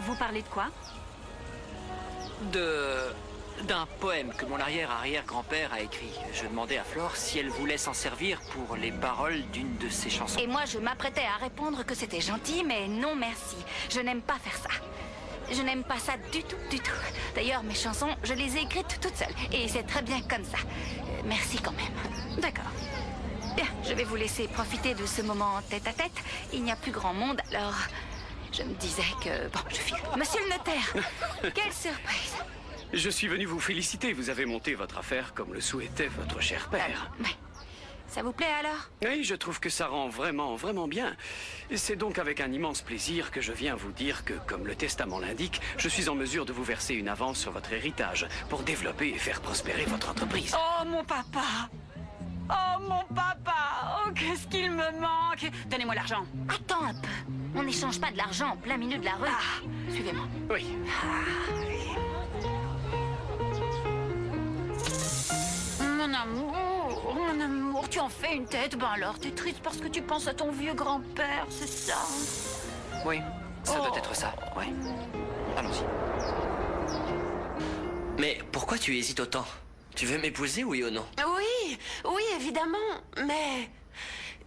Vous parlez de quoi? D'un poème que mon arrière-arrière-grand-père a écrit. Je demandais à Flore si elle voulait s'en servir pour les paroles d'une de ses chansons. Et moi, je m'apprêtais à répondre que c'était gentil, mais non merci. Je n'aime pas faire ça. Je n'aime pas ça du tout, du tout. D'ailleurs, mes chansons, je les ai écrites toutes seules. Et c'est très bien comme ça. Merci quand même. D'accord. Bien, je vais vous laisser profiter de ce moment tête-à-tête. Il n'y a plus grand monde, alors... Je me disais que... Bon, je file. Monsieur le notaire, quelle surprise. Je suis venu vous féliciter. Vous avez monté votre affaire comme le souhaitait votre cher père. Mais ça vous plaît alors? Oui, je trouve que ça rend vraiment, vraiment bien. C'est donc avec un immense plaisir que je viens vous dire que, comme le testament l'indique, je suis en mesure de vous verser une avance sur votre héritage pour développer et faire prospérer votre entreprise. Oh, mon papa! Oh, mon papa! Oh, qu'est-ce qu'il me manque! Donnez-moi l'argent. Attends un peu. On n'échange pas de l'argent en plein milieu de la rue. Ah, suivez-moi. Oui. Mon amour, tu en fais une tête. Ben alors, t'es triste parce que tu penses à ton vieux grand-père, c'est ça? Oui, ça doit être ça, oui. Allons-y. Mais pourquoi tu hésites autant? Tu veux m'épouser, oui ou non? Oui, oui, évidemment, mais...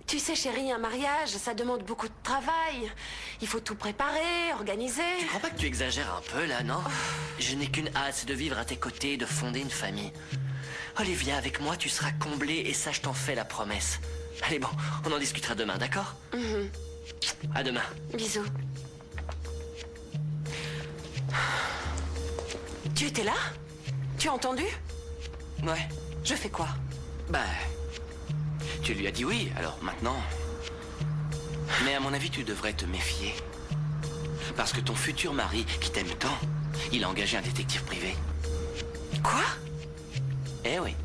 Tu sais, chérie, un mariage, ça demande beaucoup de travail. Il faut tout préparer, organiser. Tu crois pas que tu exagères un peu, là, non? Je n'ai qu'une hâte, c'est de vivre à tes côtés et de fonder une famille. Olivia, avec moi, tu seras comblée et ça, je t'en fais la promesse. Allez, bon, on en discutera demain, d'accord? À demain. Bisous. Tu étais là? Tu as entendu? Ouais. Je fais quoi? Bah... Tu lui as dit oui, alors maintenant... Mais à mon avis, tu devrais te méfier. Parce que ton futur mari, qui t'aime tant, il a engagé un détective privé. Quoi? Eh oui.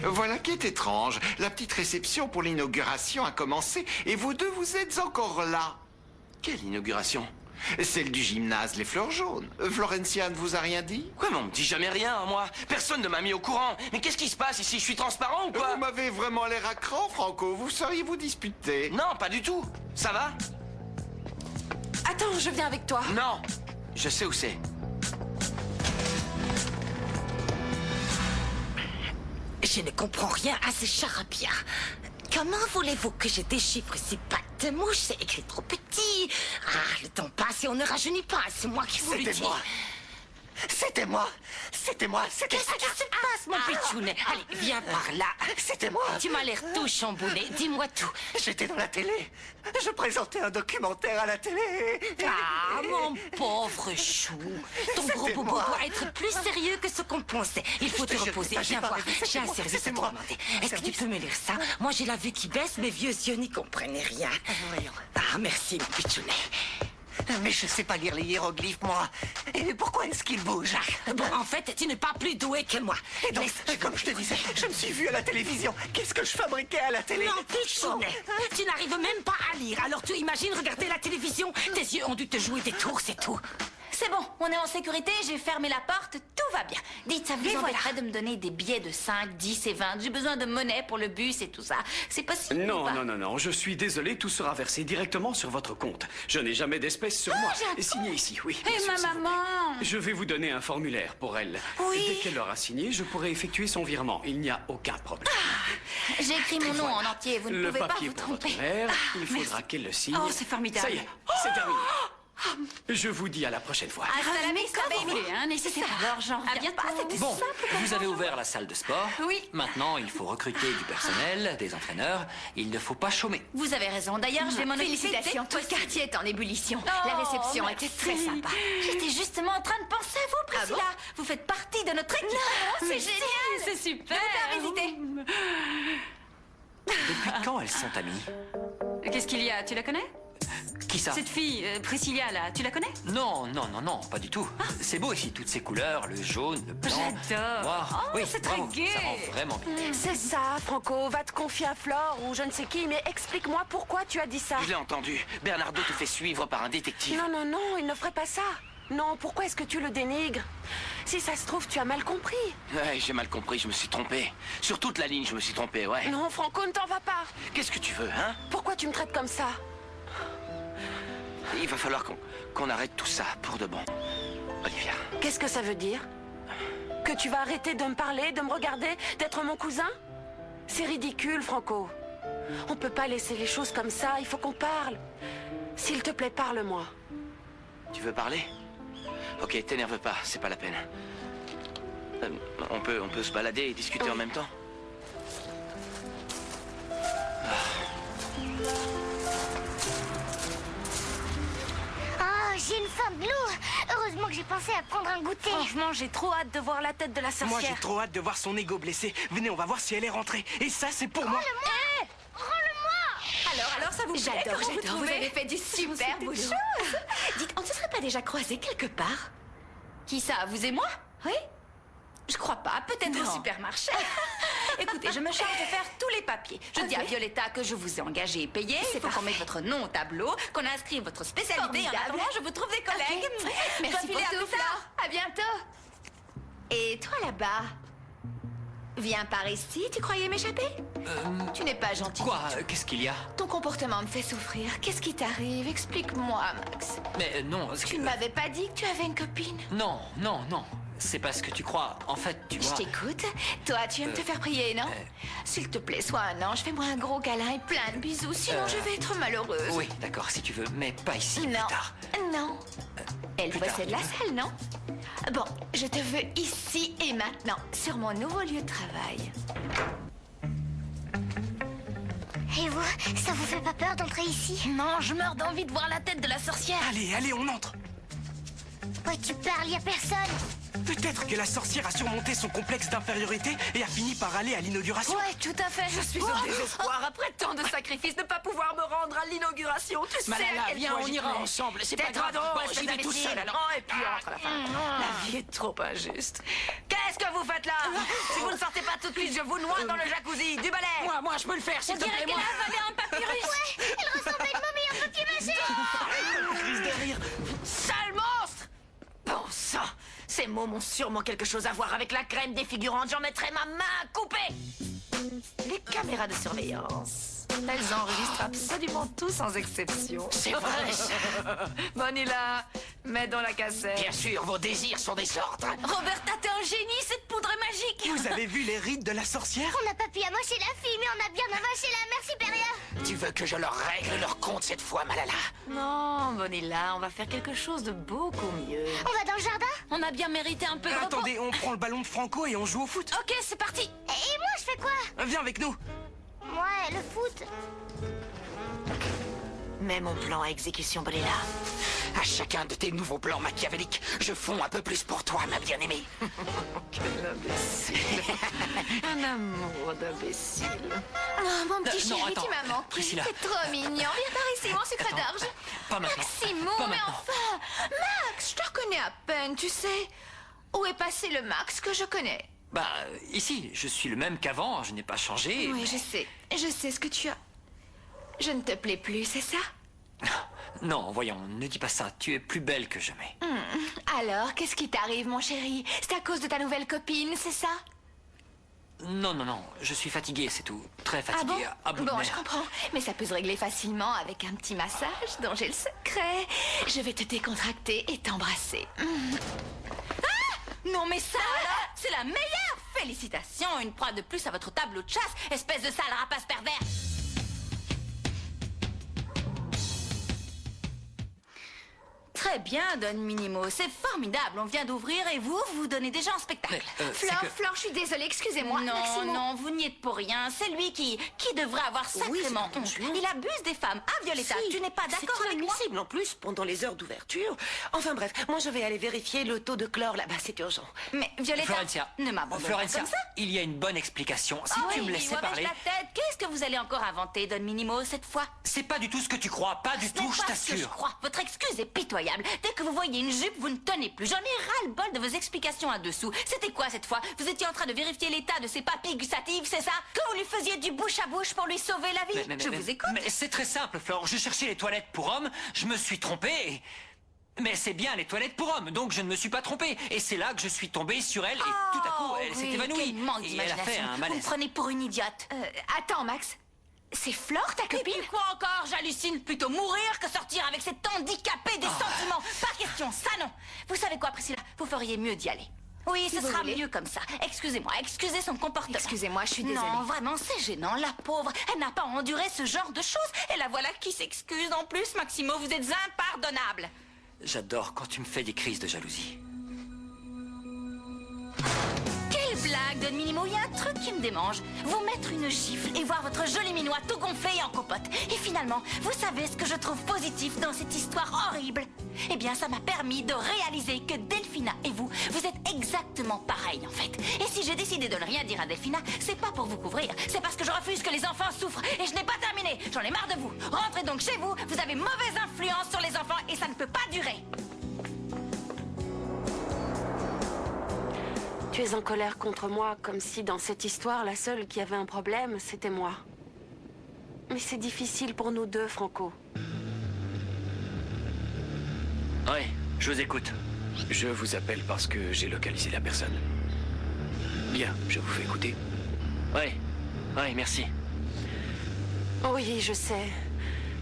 Voilà qui est étrange. La petite réception pour l'inauguration a commencé et vous deux, vous êtes encore là. Quelle inauguration? Celle du gymnase Les Fleurs Jaunes. Florencia ne vous a rien dit? Quoi, mais on me dit jamais rien, moi. Personne ne m'a mis au courant. Mais qu'est-ce qui se passe ici? Je suis transparent ou quoi? Vous m'avez vraiment l'air à cran, Franco. Vous sauriez vous disputer. Non, pas du tout. Ça va? Attends, je viens avec toi. Non. Je sais où c'est. Je ne comprends rien à ces charabia. Comment voulez-vous que je déchiffre ces pattes de mouche? C'est écrit trop petit. Ah, le temps passe et on ne rajeunit pas. C'est moi qui vous le dis. C'était moi. C'était moi. C'était Qu'est-ce qui se passe, mon pitchounet? Allez, viens par là. C'était moi. Tu m'as l'air tout chamboulé. Dis-moi tout. J'étais dans la télé. Je présentais un documentaire à la télé. Ah, mon pauvre chou. Ton gros C'était bobo moi. doit être plus sérieux que ce qu'on pensait. Il faut te te jure, reposer. j'ai Viens pas voir. rêvé, c'était J'ai un moi, service à c'était te moi. demander. Un Est-ce que tu service. peux me lire ça? Moi, j'ai la vue qui baisse. Mes vieux yeux n'y comprennent rien. Voyons. Ah, merci, mon pitchounet. Mais je sais pas lire les hiéroglyphes, moi. Et pourquoi est-ce qu'ils bougent? Bon, en fait, tu n'es pas plus doué que moi. Et donc, comme je te disais, je me suis vu à la télévision. Qu'est-ce que je fabriquais à la télé? Non, pitchounet. Tu n'arrives même pas à lire. Alors tu imagines regarder la télévision? Tes yeux ont dû te jouer des tours, c'est tout. C'est bon, on est en sécurité, j'ai fermé la porte, tout va bien. Dites, ça vous embêterait de me donner des billets de 5, 10 et 20? J'ai besoin de monnaie pour le bus et tout ça. C'est possible ou Non, pas? non, non, non, je suis désolé, tout sera versé directement sur votre compte. Je n'ai jamais d'espèces sur moi. Signé ici, oui. bien Et sûr, ma s'il vous plaît. maman? Je vais vous donner un formulaire pour elle. Oui. Dès qu'elle l'aura signé, je pourrai effectuer son virement. Il n'y a aucun problème. J'ai écrit mon nom en entier, vous ne Le pouvez pas papier vous pour tromper. votre mère, il merci. faudra qu'elle le signe. Oh, c'est formidable. Ça y est, c'est terminé. Je vous dis à la prochaine fois. Hasta la vista, baby. Nécessaire. Alors, j'en reviens pas, c'était Bon, simple comme vous avez bonjour. ouvert la salle de sport. Oui. Maintenant, il faut recruter du personnel, des entraîneurs. Il ne faut pas chômer. Vous avez raison. D'ailleurs, je vais m'en occuper. Félicitations, tout le quartier est en ébullition. La réception était très sympa. J'étais justement en train de penser à vous, Priscilla. Vous faites partie de notre équipe. Non, Mais c'est génial. C'est super. Je vais faire visiter. Depuis quand elles sont amies? Qu'est-ce qu'il y a? Tu la connais? Qui ça? Cette fille, Priscilla, là, tu la connais? Non, non, non, non, pas du tout. C'est beau ici, toutes ces couleurs, le jaune, le blanc. J'adore. Noir. Oh, Oui, c'est très bravo, gai. ça rend vraiment bien. C'est ça, Franco. Va te confier à Flore ou je ne sais qui, mais explique-moi pourquoi tu as dit ça. Je l'ai entendu. Bernardo te fait suivre par un détective. Non, non, non, il ne ferait pas ça. Non, pourquoi est-ce que tu le dénigres? Si ça se trouve, tu as mal compris. Ouais, j'ai mal compris, je me suis trompé. Sur toute la ligne, je me suis trompé, ouais. Non, Franco, ne t'en va pas. Qu'est-ce que tu veux, hein? Pourquoi tu me traites comme ça? Il va falloir qu'on arrête tout ça pour de bon. Olivia. Qu'est-ce que ça veut dire? Que tu vas arrêter de me parler, de me regarder, d'être mon cousin? C'est ridicule, Franco. On peut pas laisser les choses comme ça, il faut qu'on parle. S'il te plaît, parle-moi. Tu veux parler? Ok, t'énerve pas, c'est pas la peine. On peut se balader et discuter en même temps. Oh, j'ai une faim de l'eau. Heureusement que j'ai pensé à prendre un goûter. Franchement, j'ai trop hâte de voir la tête de la sorcière. Moi, j'ai trop hâte de voir son ego blessé. Venez, on va voir si elle est rentrée. Et ça, c'est pour moi. Alors, ça vous plaît? J'adore, Comment j'adore. vous avez fait du super bout de choses. Dites, on ne se serait pas déjà croisés quelque part? Qui ça, vous et moi? Oui? Je crois pas, peut-être au Non. supermarché. Écoutez, je me charge de faire tous les papiers. Je dis à Violetta que je vous ai engagé et payé. Il faut qu'on mette votre nom au tableau, qu'on inscrive votre spécialité. En Formidable. attendant, je vous trouve des collègues. Merci Dois pour filer à tout, plus tard. Flore. À bientôt. Et toi là-bas? Viens par ici, tu croyais m'échapper? Tu n'es pas gentil. Quoi? Qu'est-ce qu'il y a? Ton comportement me fait souffrir. Qu'est-ce qui t'arrive? Explique-moi, Max. Mais non, Tu ne m'avais pas dit que tu avais une copine? non, non, non. C'est pas ce que tu crois. En fait, tu Je vois... t'écoute. Toi, tu aimes te faire prier, non? S'il te plaît, sois un ange, fais-moi un gros câlin et plein de bisous, sinon je vais être malheureuse. Oui, d'accord, si tu veux, mais pas ici, Non, plus tard. non. Elle plus tard, possède la salle, non? Bon, je te veux ici et maintenant, sur mon nouveau lieu de travail. Et vous, ça vous fait pas peur d'entrer ici? Non, je meurs d'envie de voir la tête de la sorcière. Allez, allez, on entre. Ouais, tu parles, y a personne. Peut-être que la sorcière a surmonté son complexe d'infériorité et a fini par aller à l'inauguration. Ouais, tout à fait. Je suis Au désespoir, après tant de sacrifices, ne pas pouvoir me rendre à l'inauguration. Tu sais à Malala, quel viens, point on j'y ira tenais. ensemble, c'est pas T'es grave. trop drôle, Bon, j'y vais tout seul, alors. Et puis entre à la fin. La vie est trop injuste. Qu'est-ce que vous faites là? Si vous ne sortez pas tout de suite, je vous noie dans le jacuzzi. Du balai. Moi, je peux le faire, s'il te plaît, qu'elle moi. a avalé un papyrus. Ouais, elle ressemble à une momie en papier mâché. Crise de rire. Sale monstre! Bon sang, ces mots m'ont sûrement quelque chose à voir avec la crème défigurante. J'en mettrai ma main coupée. Les caméras de surveillance, elles enregistrent absolument tout sans exception. C'est vrai, ça. Manila, mets dans la cassette. Bien sûr, vos désirs sont des ordres. Roberta, t'es un génie, cette poudre est magique. Vous avez vu les rides de la sorcière? On n'a pas pu amocher la fille, mais on a bien amoché la mère supérieure. Tu veux que je leur règle leur compte cette fois, Malala? Non, Manila, on va faire quelque chose de beaucoup mieux. On va dans le jardin? On a bien mérité un peu de repos. Attendez, on prend le ballon de Franco et on joue au foot. Ok, c'est parti. Et moi, je fais quoi? Viens avec nous. Ouais, le foot. Mets mon plan à exécution, Manila. À chacun de tes nouveaux plans machiavéliques, je fonds un peu plus pour toi, ma bien-aimée. Quel imbécile. Un amour d'imbécile. Oh, mon petit non, chéri, attends, tu m'as manqué. Priscilla. C'est trop mignon. Viens par ici, mon sucre d'orge. Pas maintenant. Maximo, Pas mais maintenant. enfin! Max, je te reconnais à peine, tu sais. Où est passé le Max que je connais? Bah, ici, je suis le même qu'avant, je n'ai pas changé. Oui, je sais. Je sais ce que tu as. Je ne te plais plus, c'est ça? Non, voyons, ne dis pas ça, tu es plus belle que jamais. Alors, qu'est-ce qui t'arrive, mon chéri? C'est à cause de ta nouvelle copine, c'est ça? Non, non, non, je suis fatigué, c'est tout. Très Ah bon? fatigué, à bout de Bon, nerfs. je comprends. Mais ça peut se régler facilement avec un petit massage dont j'ai le secret. Je vais te décontracter et t'embrasser. Non mais ça, là, c'est la meilleure. Félicitations, une proie de plus à votre tableau de chasse, espèce de sale rapace pervers. Très bien, Don Minimo, c'est formidable. On vient d'ouvrir et vous donnez déjà en spectacle. C'est Flore, que- Flore, je suis désolée, excusez-moi. Non, Maximo. non, vous n'y êtes pour rien. C'est lui qui devrait avoir sacrément honte. Il abuse des femmes. Ah, Violetta, Si, tu n'es pas d'accord c'est avec moi? inadmissible en plus pendant les heures d'ouverture. Enfin bref, moi je vais aller vérifier le taux de chlore là-bas, c'est urgent. Mais Violetta, Florencia, ne m'abandonne pas Florencia, comme ça. il y a une bonne explication. Si Ah tu oui, me laissais moi, parler, baisse la tête. Qu'est-ce que vous allez encore inventer, Don Minimo, cette fois? c'est pas du tout ce que tu crois, pas du Ce tout, n'est je pas ce que je t'assure. crois. Votre excuse est pitoyable. Dès que vous voyez une jupe, vous ne tenez plus. J'en ai ras-le-bol de vos explications à dessous. C'était quoi cette fois? Vous étiez en train de vérifier l'état de ses papilles gustatives, c'est ça? Que vous lui faisiez du bouche à bouche pour lui sauver la vie? Je vous écoute. Mais c'est très simple, Flore. Je cherchais les toilettes pour hommes, je me suis trompé. Mais c'est bien les toilettes pour hommes, donc je ne me suis pas trompé. Et c'est là que je suis tombé sur elle et tout à coup, elle s'est Oh, oui, évanouie. quel manque Et elle a fait d'imagination. un Vous me malaise. prenez pour une idiote. Attends, Max. C'est Flore, ta copine? Et puis quoi encore? J'hallucine, plutôt mourir que sortir avec cet handicapé des sentiments. Pas question, ça non. Vous savez quoi, Priscilla? Vous feriez mieux d'y aller. Oui, ce sera mieux comme ça. Excusez-moi, excusez son comportement. Excusez-moi, je suis désolée. Non, vraiment, c'est gênant, la pauvre. Elle n'a pas enduré ce genre de choses. Et la voilà qui s'excuse en plus. Maximo, vous êtes impardonnable. J'adore quand tu me fais des crises de jalousie. Quelle blague de Minimo, il y a un truc qui me démange. Vous mettre une gifle et voir votre joli minois tout gonflé et en compote. Et finalement, vous savez ce que je trouve positif dans cette histoire horrible? Eh bien, ça m'a permis de réaliser que Delphina et vous, vous êtes exactement pareils en fait. Et si j'ai décidé de ne rien dire à Delphina, c'est pas pour vous couvrir, c'est parce que je refuse que les enfants souffrent. Et je n'ai pas terminé, j'en ai marre de vous. Rentrez donc chez vous, vous avez mauvaise influence sur les enfants et ça ne peut pas durer. Tu es en colère contre moi, comme si dans cette histoire, la seule qui avait un problème, c'était moi. Mais c'est difficile pour nous deux, Franco. Oui, je vous écoute. Je vous appelle parce que j'ai localisé la personne. Bien, je vous fais écouter. Oui, merci. Oui, je sais.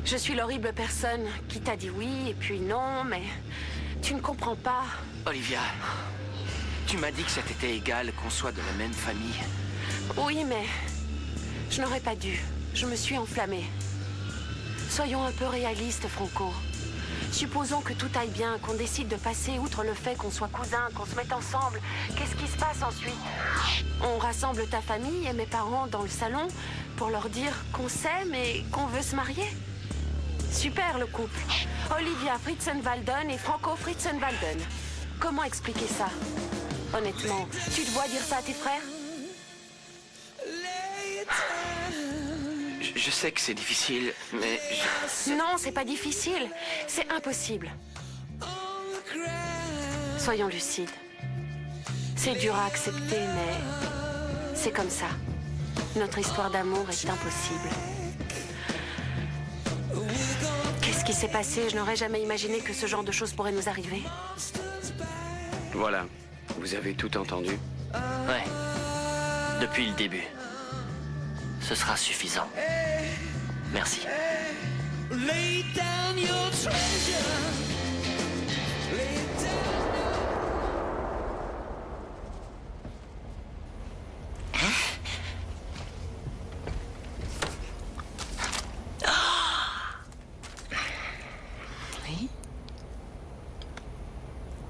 Je suis l'horrible personne qui t'a dit oui et puis non, mais tu ne comprends pas. Olivia, tu m'as dit que ça t'était égal qu'on soit de la même famille. Oui, mais je n'aurais pas dû. Je me suis enflammée. Soyons un peu réalistes, Franco. Supposons que tout aille bien, qu'on décide de passer outre le fait qu'on soit cousins, qu'on se mette ensemble. Qu'est-ce qui se passe ensuite? On rassemble ta famille et mes parents dans le salon pour leur dire qu'on s'aime et qu'on veut se marier? Super le couple. Olivia Fritzenwalden et Franco Fritzenwalden. Comment expliquer ça? Honnêtement, tu te vois dire ça à tes frères? Je sais que c'est difficile, mais... Non, c'est pas difficile. C'est impossible. Soyons lucides. C'est dur à accepter, mais c'est comme ça. Notre histoire d'amour est impossible. Qu'est-ce qui s'est passé? Je n'aurais jamais imaginé que ce genre de choses pourrait nous arriver. Voilà, vous avez tout entendu. Ouais, depuis le début. Ce sera suffisant. Merci. Oui.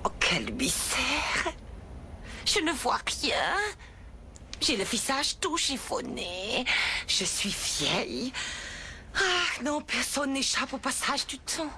Oh, quel mystère! Je ne vois rien. J'ai le visage tout chiffonné. Je suis vieille. Ah, non, personne n'échappe au passage du temps.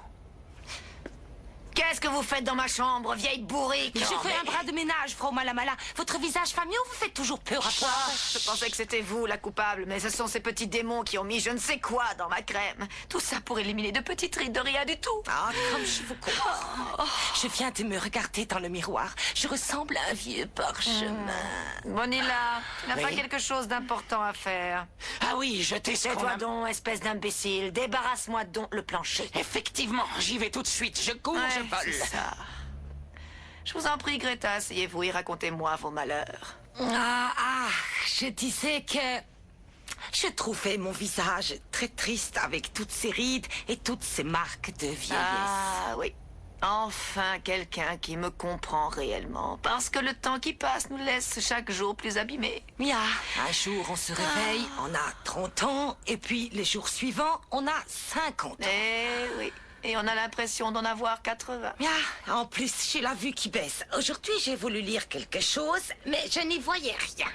Qu'est-ce que vous faites dans ma chambre, vieille bourrique? J'ai fait un bras de ménage, Frau Malamala. Votre visage fameux vous fait toujours peur à toi. Je pensais que c'était vous, la coupable, mais ce sont ces petits démons qui ont mis je ne sais quoi dans ma crème. Tout ça pour éliminer de petites rides de rien du tout. Ah, comme je vous comprends. Je viens de me regarder dans le miroir. Je ressemble à un vieux parchemin. Bonilla, tu n'as pas quelque chose d'important à faire? Ah oui, je t'ai Tais-toi donc, espèce d'imbécile. Débarrasse-moi donc le plancher. Effectivement, j'y vais tout de suite. Je cours, je vole. C'est ça. Je vous en prie, Greta, asseyez-vous et racontez-moi vos malheurs. Je disais que je trouvais mon visage très triste avec toutes ces rides et toutes ces marques de vieillesse. Ah oui, enfin quelqu'un qui me comprend réellement. Parce que le temps qui passe nous laisse chaque jour plus abîmés. Mia, un jour on se réveille, on a 30 ans, et puis les jours suivants, on a 50 ans. Eh oui. Et on a l'impression d'en avoir 80. Mia, en plus, j'ai la vue qui baisse. Aujourd'hui, j'ai voulu lire quelque chose, mais je n'y voyais rien.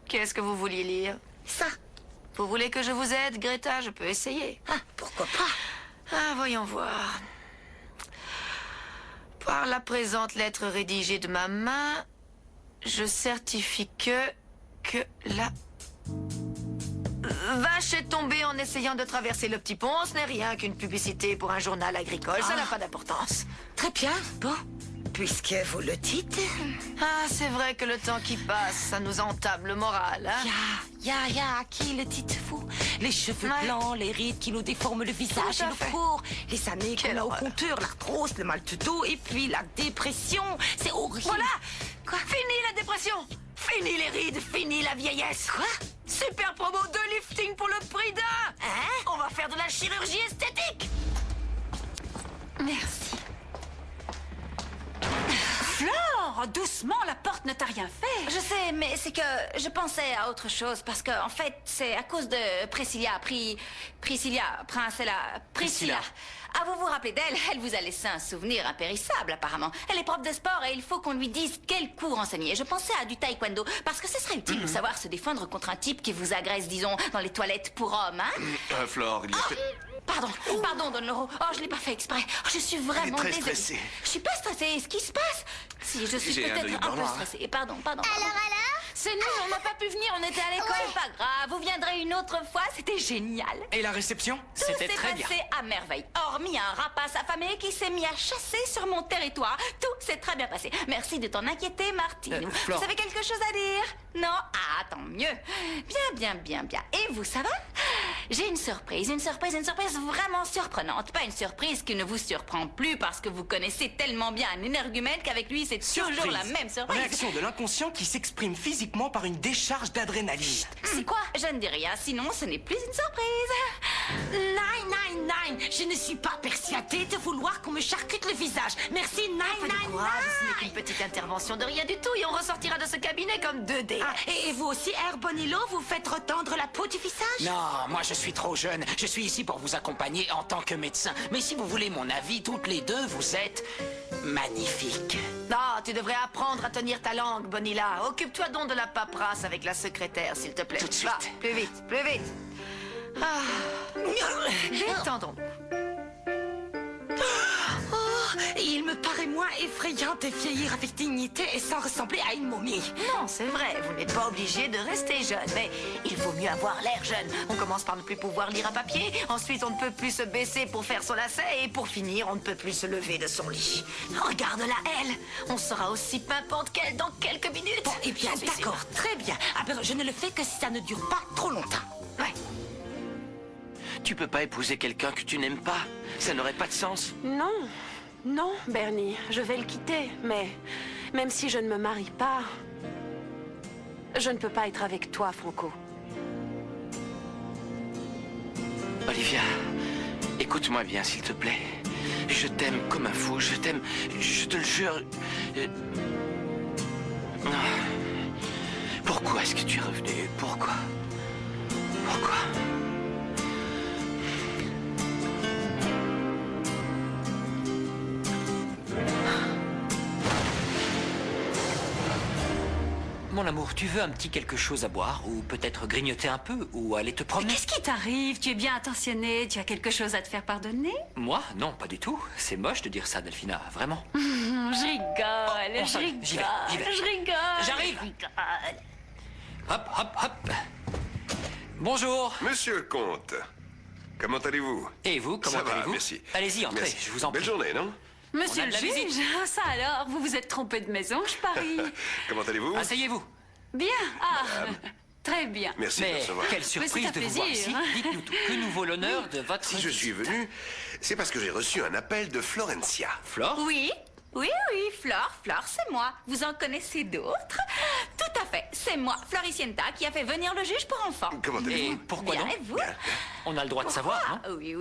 Qu'est-ce que vous vouliez lire? Ça. Vous voulez que je vous aide, Greta? Je peux essayer. Ah, pourquoi pas? Ah, voyons voir. Par la présente lettre rédigée de ma main, je certifie que la vache est tombée en essayant de traverser le petit pont. Ce n'est rien qu'une publicité pour un journal agricole. Ça n'a pas d'importance. Très bien. Bon, puisque vous le dites... Ah, c'est vrai que le temps qui passe, ça nous entame le moral, hein? Ya, qui le dites-vous? Les cheveux blancs, les rides qui nous déforment le visage et le corps, les années qu'on a au compteur, l'arthrose, le mal de dos, et puis la dépression. C'est horrible. Voilà! Quoi? Fini la dépression! Fini les rides, fini la vieillesse. Quoi? Super promo de lifting pour le prix d'un. Hein? On va faire de la chirurgie esthétique. Merci. Flore, doucement, la porte ne t'a rien fait. Je sais, mais c'est que je pensais à autre chose parce que, en fait, c'est à cause de Priscilla. Ah, vous vous rappelez d'elle? Elle vous a laissé un souvenir impérissable, apparemment. Elle est prof de sport et il faut qu'on lui dise quel cours enseigner. Je pensais à du taekwondo parce que ce serait utile de savoir se défendre contre un type qui vous agresse, disons, dans les toilettes pour hommes, hein? Flore, il y a... Pardon, Don Loro. Oh, je l'ai pas fait exprès. Oh, je suis vraiment très désolée. stressé. Je suis pas stressée. Ce qui se passe? Si, je suis J'ai un œil peut-être un peu noir. stressée. Pardon. Alors C'est nous, on n'a pas pu venir, on était à l'école, pas grave. Vous viendrez une autre fois, c'était génial. Et la réception? Tout s'est passé à merveille. Hormis un rapace affamé qui s'est mis à chasser sur mon territoire. Tout s'est très bien passé. Merci de t'en inquiéter, Martine. Flore. Vous avez quelque chose à dire? Non? Ah, tant mieux. Bien. Et vous, ça va? J'ai une surprise vraiment surprenante. Pas une surprise qui ne vous surprend plus parce que vous connaissez tellement bien un énergumène qu'avec lui, c'est toujours la même surprise. Réaction de l'inconscient qui s'exprime physiquement par une décharge d'adrénaline. C'est quoi? Je ne dis rien, sinon ce n'est plus une surprise. Nine. Je ne suis pas persuadée de vouloir qu'on me charcute le visage. Merci, Un peu de Nine. courage, ce n'est qu'une petite intervention de rien du tout et on ressortira de ce cabinet comme 2D. Ah, et vous aussi, Air Bonillo, vous faites retendre la peau du visage? Non, moi je suis trop jeune. Je suis ici pour vous accompagner en tant que médecin. Mais si vous voulez mon avis, toutes les deux, vous êtes magnifiques. Non, tu devrais apprendre à tenir ta langue, Bonilla. Occupe-toi donc de la paperasse avec la secrétaire, s'il te plaît. Tout de suite. Va, plus vite. Ah. Détendons-nous. Il me paraît moins effrayant de vieillir avec dignité et sans ressembler à une momie. Non, c'est vrai, vous n'êtes pas obligé de rester jeune, mais il vaut mieux avoir l'air jeune. On commence par ne plus pouvoir lire un papier, ensuite on ne peut plus se baisser pour faire son lacet, et pour finir, on ne peut plus se lever de son lit. Regarde-la, elle. On sera aussi pimpante qu'elle dans quelques minutes. Bon, eh bien, d'accord, très bien. Alors, je ne le fais que si ça ne dure pas trop longtemps. Ouais. Tu peux pas épouser quelqu'un que tu n'aimes pas. Ça n'aurait pas de sens. Non, Bernie, je vais le quitter, mais même si je ne me marie pas, je ne peux pas être avec toi, Franco. Olivia, écoute-moi bien, s'il te plaît. Je t'aime comme un fou, je t'aime, je te le jure. Pourquoi est-ce que tu es revenu? Pourquoi? Mon amour, tu veux un petit quelque chose à boire? Ou peut-être grignoter un peu? Ou aller te promener? Qu'est-ce qui t'arrive? Tu es bien intentionné, tu as quelque chose à te faire pardonner? Moi? Non, pas du tout. C'est moche de dire ça, Delphina, vraiment. Je rigole, J'y vais. je rigole. J'arrive. Hop. Bonjour. Monsieur le comte, comment allez-vous? Et vous, comment Ça va, allez-vous? merci. Allez-y, entrez, Merci. je vous en prie. Belle journée, non? Monsieur On a le de la juge, visite. ça alors, vous vous êtes trompé de maison, je parie. Comment allez-vous? Asseyez-vous. Bien, très bien. Merci de Mais recevoir. quelle c'est surprise un de vous voir plaisir, ici. hein. Dites-nous tout. Que nous vaut l'honneur de votre Si je suis visite? venu, c'est parce que j'ai reçu un appel de Florencia. Flore? Oui, Flore, c'est moi. Vous en connaissez d'autres? Tout à fait, c'est moi, Floricienta, qui a fait venir le juge pour enfants. Comment Et allez-vous? pourquoi Bien, donc? et vous? On a le droit de savoir, non? Oui,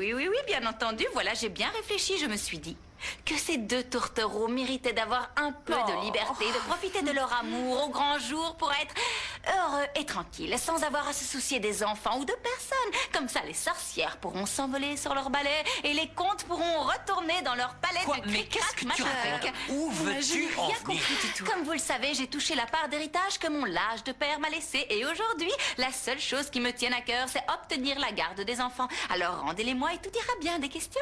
bien entendu. Voilà, j'ai bien réfléchi. Je me suis dit que ces deux tourtereaux méritaient d'avoir un peu de liberté, de profiter de leur amour au grand jour pour être heureux et tranquilles, sans avoir à se soucier des enfants ou de personne. Comme ça, les sorcières pourront s'envoler sur leur balai et les contes pourront retourner dans leur palais Quoi? de Mais qu'est-ce que tu racontes? Où Je veux-tu n'ai en rien venir? compris du tout. Comme vous le savez, j'ai touché la part d'héritage que mon lâche de père m'a laissée. Et aujourd'hui, la seule chose qui me tienne à cœur, c'est obtenir la garde des enfants. Alors rendez-les-moi et tout ira bien. Des questions?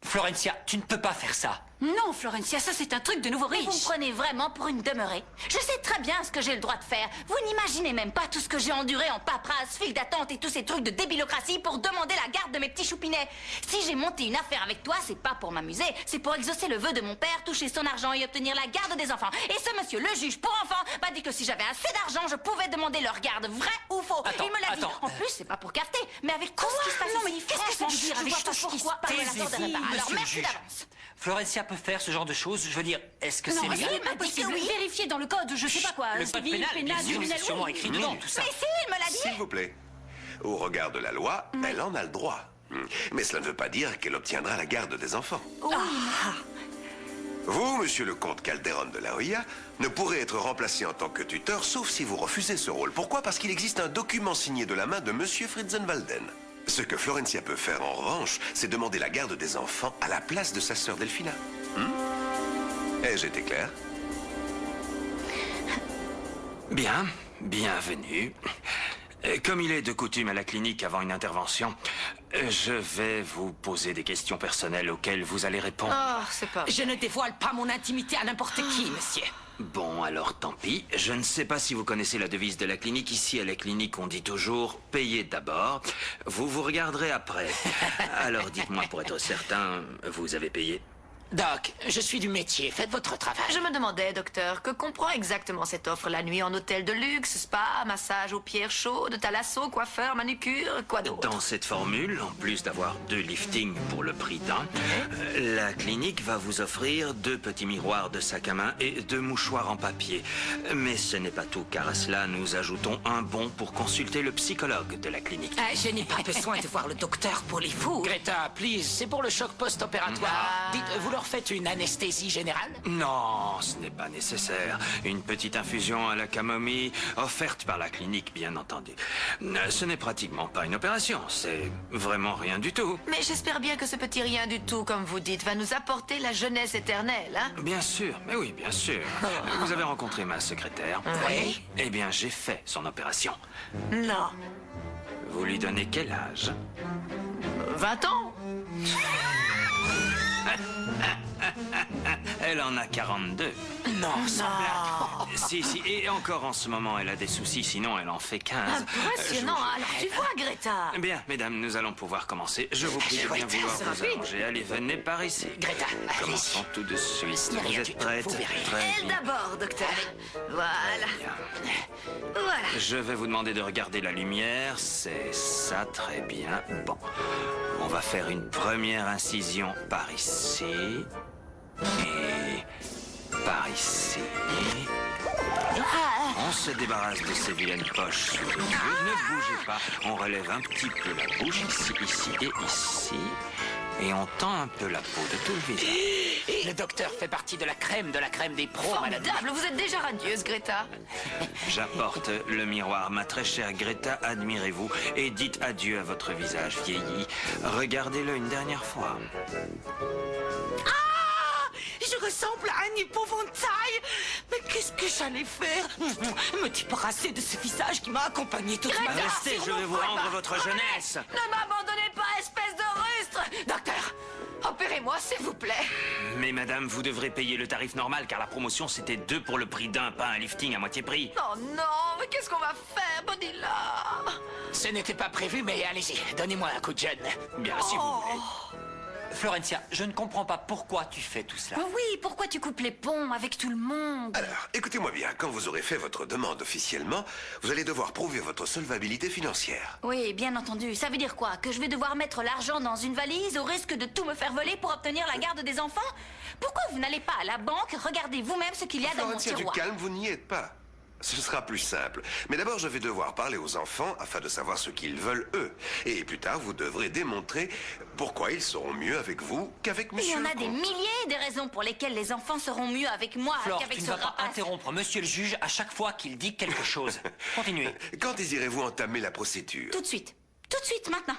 Florencia, tu ne peux pas faire ça. Non, Florencia, ça c'est un truc de nouveau Mais vous me riche. prenez vraiment pour une demeurée. Je sais très bien ce que j'ai le droit de faire. Vous n'imaginez même pas tout ce que j'ai enduré en paperasse, file d'attente et tous ces trucs de débilocratie pour demander la garde de mes petits choupinets. Si j'ai monté une affaire avec toi, c'est pas pour m'amuser, c'est pour exaucer le vœu de mon père, toucher son argent et obtenir la garde des enfants. Et ce monsieur, le juge pour enfants, m'a dit que si j'avais assez d'argent, je pouvais demander leur garde, vrai ou faux. Attends, Il me l'a dit. attends. En plus, c'est pas pour capter, mais avec tout ce qui se passe Non, mais ici, qu'est-ce que ça veut dire je avec vois tout pas ce qui se pourquoi passe parler la sorte de Taisez-vous, réparation. Alors monsieur le merci juge. d'avance. Florencia peut faire ce genre de choses? Je veux dire, est-ce que c'est Non, légal? c'est impossible. Vérifiez dans le code, je sais pas quoi. Le code Civil, pénal, bien sûr, criminel, c'est sûrement oui. écrit dedans, tout ça. Mais si, il me l'a dit. S'il vous plaît. Au regard de la loi, elle en a le droit. Mais cela ne veut pas dire qu'elle obtiendra la garde des enfants. Vous, monsieur le comte Calderon de la Hoya, ne pourrez être remplacé en tant que tuteur sauf si vous refusez ce rôle. Pourquoi? Parce qu'il existe un document signé de la main de monsieur Fritzenwalden. Ce que Florencia peut faire en revanche, c'est demander la garde des enfants à la place de sa sœur Delphina. Ai-je été clair? Bien, bienvenue. Comme il est de coutume à la clinique avant une intervention, je vais vous poser des questions personnelles auxquelles vous allez répondre. Oh, c'est pas... Je ne dévoile pas mon intimité à n'importe qui, monsieur. Bon, alors tant pis. Je ne sais pas si vous connaissez la devise de la clinique. Ici, à la clinique, on dit toujours « payez d'abord, vous vous regarderez après ». Alors dites-moi pour être certain, vous avez payé? Doc, je suis du métier. Faites votre travail. Je me demandais, docteur, que comprend exactement cette offre la nuit en hôtel de luxe, spa, massage aux pierres chaudes, thalasso, coiffeur, manucure, quoi d'autre? Dans cette formule, en plus d'avoir 2 liftings pour le prix d'un, la clinique va vous offrir 2 petits miroirs de sac à main et 2 mouchoirs en papier. Mais ce n'est pas tout, car à cela, nous ajoutons un bon pour consulter le psychologue de la clinique. Je n'ai pas besoin de voir le docteur pour les fous. Greta, please, c'est pour le choc post-opératoire. Dites, vous leur faites une anesthésie générale? Non, ce n'est pas nécessaire. Une petite infusion à la camomille, offerte par la clinique, bien entendu. Ce n'est pratiquement pas une opération, c'est vraiment rien du tout. Mais j'espère bien que ce petit rien du tout, comme vous dites, va nous apporter la jeunesse éternelle, hein? Bien sûr, mais oui, bien sûr. Vous avez rencontré ma secrétaire? Oui. Eh bien, j'ai fait son opération. Non. Vous lui donnez quel âge? 20 ans? Elle en a 42. Non, sans blague. Si, et encore en ce moment, elle a des soucis, sinon elle en fait 15. Impressionnant, alors tu vois, Greta. Bien, mesdames, nous allons pouvoir commencer. Je vous prie de bien vouloir vous allonger. Allez, venez par ici. Greta, commençons tout de suite. Vous êtes prête? Très Elle bien. d'abord, docteur. Voilà. Voilà. Je vais vous demander de regarder la lumière. C'est ça, très bien. Bon, on va faire une première incision par ici. Et par ici. On se débarrasse de ces vilaines poches sous les yeux. Ne bougez pas. On relève un petit peu la bouche, ici, ici et ici. Et on tend un peu la peau de tout le visage. Le docteur fait partie de la crème des pros, madame. Formidable, vous êtes déjà radieuse, Greta. J'apporte le miroir, ma très chère Greta, admirez-vous et dites adieu à votre visage vieilli. Regardez-le une dernière fois. Je ressemble à un épouvantail. Mais qu'est-ce que j'allais faire? Me débarrasser de ce visage qui m'a accompagné toute ma vie. Restez, je vais vous rendre votre jeunesse. Ne m'abandonnez pas, espèce de rustre. Docteur, opérez-moi, s'il vous plaît. Mais madame, vous devrez payer le tarif normal car la promotion c'était 2 pour le prix d'un, pas un lifting à moitié prix. Oh non, mais qu'est-ce qu'on va faire, Bonilla? Ce n'était pas prévu, mais allez-y, donnez-moi un coup de jeune. Bien, si vous voulez. Florencia, je ne comprends pas pourquoi tu fais tout cela. Oui, pourquoi tu coupes les ponts avec tout le monde? Alors, écoutez-moi bien, quand vous aurez fait votre demande officiellement, vous allez devoir prouver votre solvabilité financière. Oui, bien entendu. Ça veut dire quoi? Que je vais devoir mettre l'argent dans une valise au risque de tout me faire voler pour obtenir la garde des enfants? Pourquoi vous n'allez pas à la banque? Regardez vous-même ce qu'il y a dans mon Florencia, du tiroir. calme, vous n'y êtes pas. Ce sera plus simple. Mais d'abord, je vais devoir parler aux enfants afin de savoir ce qu'ils veulent, eux. Et plus tard, vous devrez démontrer pourquoi ils seront mieux avec vous qu'avec Il monsieur y en le a des comte. milliers de raisons pour lesquelles les enfants seront mieux avec moi Flore, qu'avec tu ne ce vas pas rapace. interrompre monsieur le juge à chaque fois qu'il dit quelque chose. Continuez. Quand désirez-vous entamer la procédure? Tout de suite, maintenant.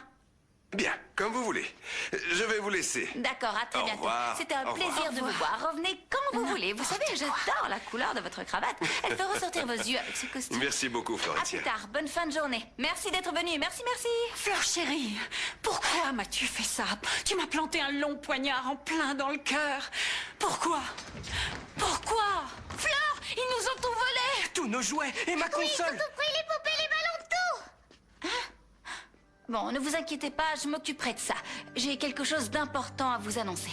Bien, comme vous voulez. Je vais vous laisser. D'accord, à très Au bientôt. revoir. C'était un Au plaisir revoir. de vous voir. Revenez quand vous voulez. Vous savez, j'adore la couleur de votre cravate. Elle fait ressortir vos yeux avec ce costume. Merci beaucoup, À Florencia. plus tard. Bonne fin de journée. Merci d'être venu. Merci, merci. Fleur chérie, pourquoi m'as-tu fait ça? Tu m'as planté un long poignard en plein dans le cœur. Pourquoi? Pourquoi? Fleur, ils nous ont tout volé! Tous nos jouets et ma console. Compris les poupées, les ballons de tout. Bon, ne vous inquiétez pas, je m'occuperai de ça. J'ai quelque chose d'important à vous annoncer.